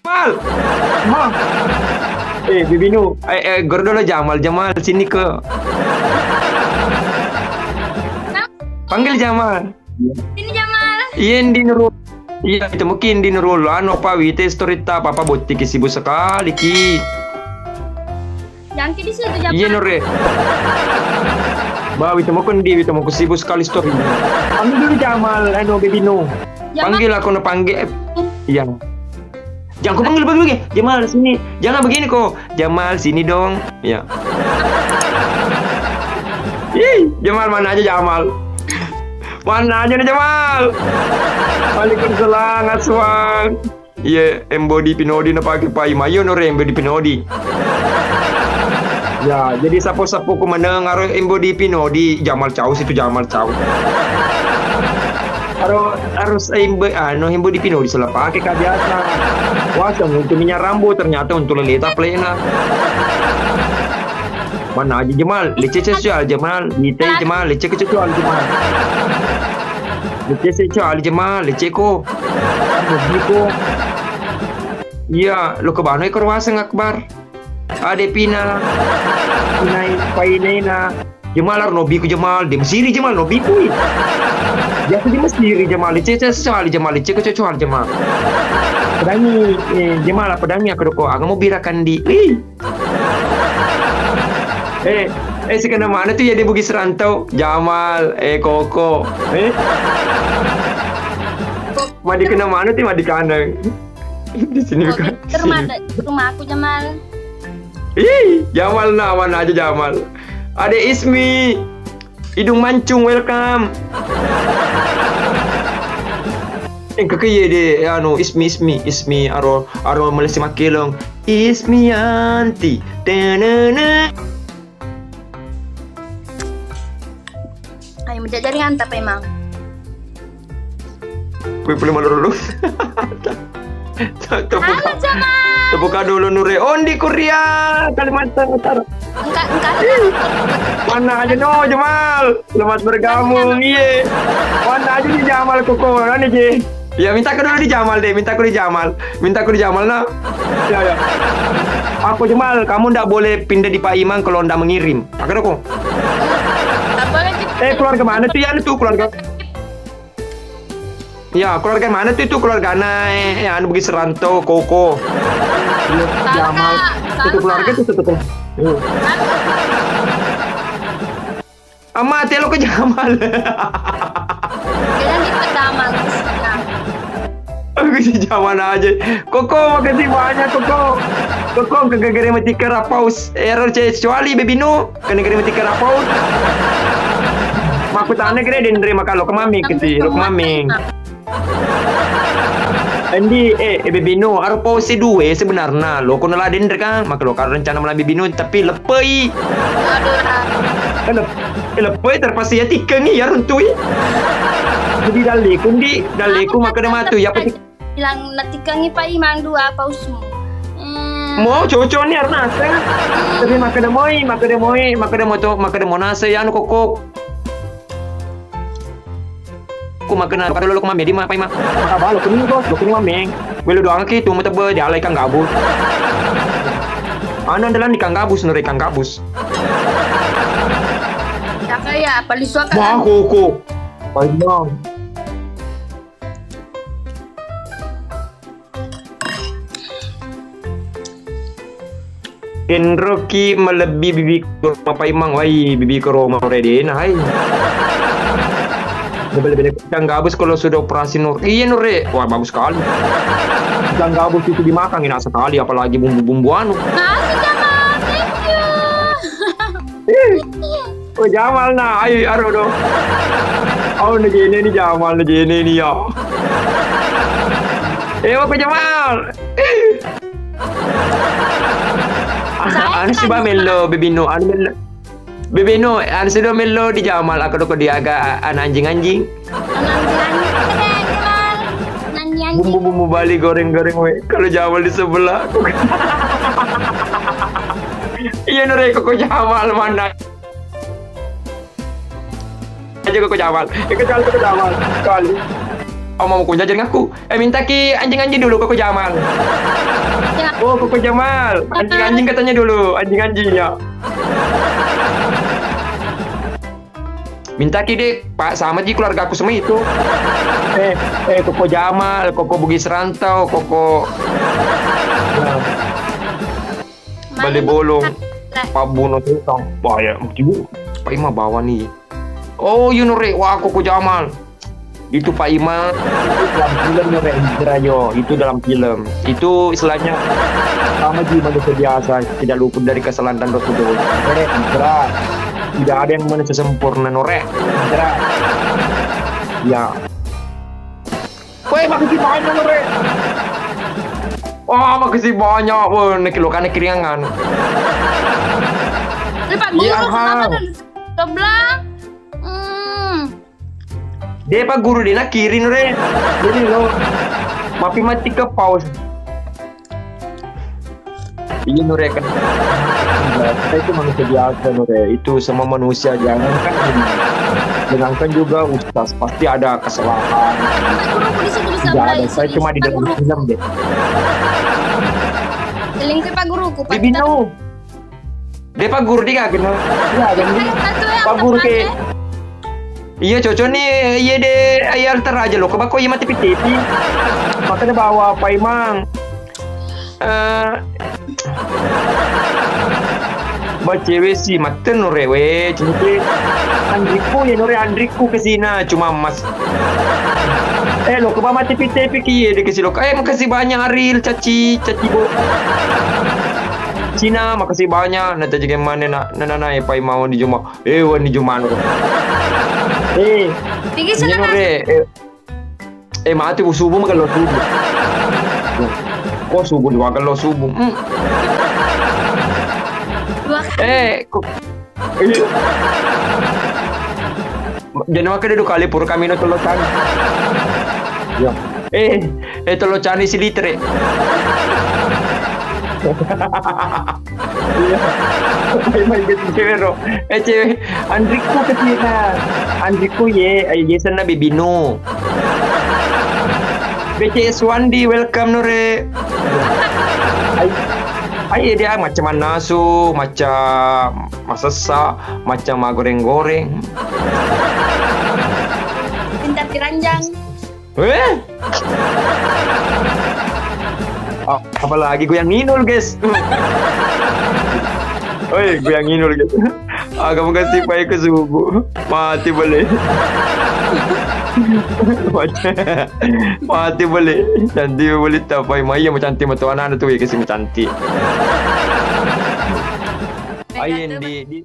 Jamal. Jamal. Bibinu. Gordolo Jamal. Jamal sini ke. Panggil Jamal. Sini Jamal. Iya di Nurul. Iya itu mungkin di Nurul. Ano pa wite storita papa botti ki sibuk sekali ki. Yang di situ Jamal. Iya Nure. Bawa itu mau kondi itu mau sibuk sekali story. Panggil dulu Jamal. Ano Bibinu. Panggil aku na panggil. Iya. Jangan kau panggil begini. Jamal sini. Jangan begini kok. Jamal sini dong. Ya. Ih, Jamal mana aja Jamal. Mana aja nih Jamal. Waalaikumsalam Aswan. Iya, embody pinodi na pakai pai mayo nore embody pinodi. Ya, jadi sapo-sapo ku mendengar embody pinodi Jamal Caus itu Jamal Caus. Harus embody pinodi salah pakai biasa. Wah, untuk minyak rambut ternyata untuk leleta plena. Mana aja Jamal, leceh sekali Jamal, kita Jamal, leceh sekali Jamal. Leceh sekali Jamal, leceh ko. Begitu. Iya, lo ke mana ikut waseng akbar? Ade pina, painena. Jamal nobi ku Jamal, di Mesiri Jamal nobi ku. Biasa di Mesiri Jamal, leceh sekali Jamal, leceh sekali Jamal. Pedangi, Jamal pedangnya aku doko, agak mau birakan di. Sekarang mana tuh ya dia Bugis Rantau Jamal, Koko Madi kena mana tuh Madi kandang di sini kan rumah aku Jamal. Jamal mana aja Jamal. Ada Ismi Hidung Mancung welcome. Kakek deh Ismi aro Malaysia Makilong Ismi anti tenene. Ayo menjadi ngantap emang. Gue boleh malu dulu. Halo Jamal. Terbuka dulu Nure. Ondi Korea Kalimantan Utara. Enggak. Mana aja no Jamal. Selamat bergabung. Iya. Mana aja di Jamal koko. Mana je? Ya minta ke dulu di Jamal deh. Minta ke di Jamal nah. Ya. Aku Jamal, kamu ndak boleh pindah di Pak Imang kalau ndak mengirim. Akhirnya kok. Keluarga mana tuh ya tuh keluarga? Ya keluarga mana tuh itu keluarga anu Bugis Rantau Koko. Jamal itu keluarga itu tuh. Amat ya lo ke Jamal. Jangan di Jamal. Aku di Jamal aja. Koko makasih banyak Koko. Koko kegere mati kerapaus. Error kecuali Bebino kena gere mati kerapaus. Maku tanya kira dia nerima kalau ke mami gitu, lo ke mami. Andi Bebino harus pause dua sebenarnya. Lo kena lah dender kan, maka lo kan rencana malam Bebino tapi lepai. Lepai terpaksa ya tiga nih ya runtui. Jadi daleku maka dia matu ya pasti. Bilang natikangi Pak Imang dua pausmu. Mau cocok nih harus nasa. Tapi maka dia mau nasa ya anu kokok. Aku makan apa dulu mami di mana Pak Imang? Apa lo kuning bos, lo kuning mameng. Gue lo doang ke itu mau tebe dialai kang gabus. Anu adalah di kang gabus nuri kang gabus. Tak kayak apa disuakan? Wah koko. Pak Imang. Enroki melebihi bibi ke rumah Pak Imang, wai bibi ke rumah ready nah hai. Lebih-lebih ikan gabus kalau sudah operasi Nur. Iya Nur, wah bagus sekali. Ikan gabus itu dimakan enak sekali, apalagi bumbu-bumbuan. Makasih Jamal, thank you. Oh Jamal nah, ayo aro dong. Oh negene nih Jamal negene nih ya. Apa Jamal? Anu sih Melo Bebino, Bebino, anu sudah Melo di Jamal, aku tuh dia agak anjing-anjing. Bumbu-bumbu Bali goreng-goreng we. Kalau Jamal di sebelah. Iya Nure kok Jamal mana? Aja kok Jamal. Kok Jamal kali. Oh mau jajan aku. Minta ki anjing-anjing dulu kok Jamal. Oh, Koko Jamal. Anjing-anjing katanya dulu. Anjing-anjing ya. Minta Dek, Pak sama Ji keluarga aku semua itu. Koko Jamal, Koko Bugis Rantau, Koko Bale Bolong, Pak Buno Tutang. Wah ya, mungkin Pak Ima bawa nih. Oh, Nore, wah Koko Jamal. Itu Pak Ima dalam film Nore Indrayo, itu dalam film. Itu istilahnya sama Ji manusia biasa, tidak luput dari kesalahan dan dosa. Indra. Tidak ada yang manusia sempurna, Nore. Indra. Ya. Woi, makasih banyak, Nore. Wah, makasih banyak. Wah, nekilokan keringan. Pak Guru, kenapa dan sebelah? Dia Pak Guru dia nak kiri, Nore. Jadi lo mapi mati ke pause. Iya, Nore kan. Kita itu manusia biasa, Nore. Itu semua manusia, jangankan juga Ustaz, pasti ada kesalahan. Tidak ada, saya cuma di dalam film deh. Seling ke Pak Guruku, Pak. Bibino. Dia Pak Guru dia kan? Ya, Pak Guru ke. Iya cocok nih, iya deh, ayah alter aja loh. Kebako iya mati piti. Makanya bawa Pak Imang. Mbak cewek sih maten Nore we, cewek Andriku ya Nore, Andriku kesina cuma mas. Lo keba mati piti piki ya dikasih lo. Makasih banyak Aril, caci bo. Cina makasih banyak. Nanti juga mana nana ya Pak mau di Juma. Wan di Juma Nore. Tinggi Ini sana. Nore. Mati subuh makan lo subuh. Kok subuh dua kalau subuh. Jangan makan dulu kali pur kami no tolo cani. Ya. Tolo cani si litre. Iya. Mai gitu cewek. Cewek Andriku kesina. Andriku ye sana Bibino. BCS Wandi welcome Nore. Ayo dia macam nasu, macam masesa, macam goreng-goreng. Pintar keranjang. Apalagi gue yang nginul guys. Oi, gue yang nginul guys. Kamu kasih pay ke subuh. Mati boleh. Mati boleh. Cantik boleh tapai Maya macam cantik matu anak tu ya kasi cantik. Ayen di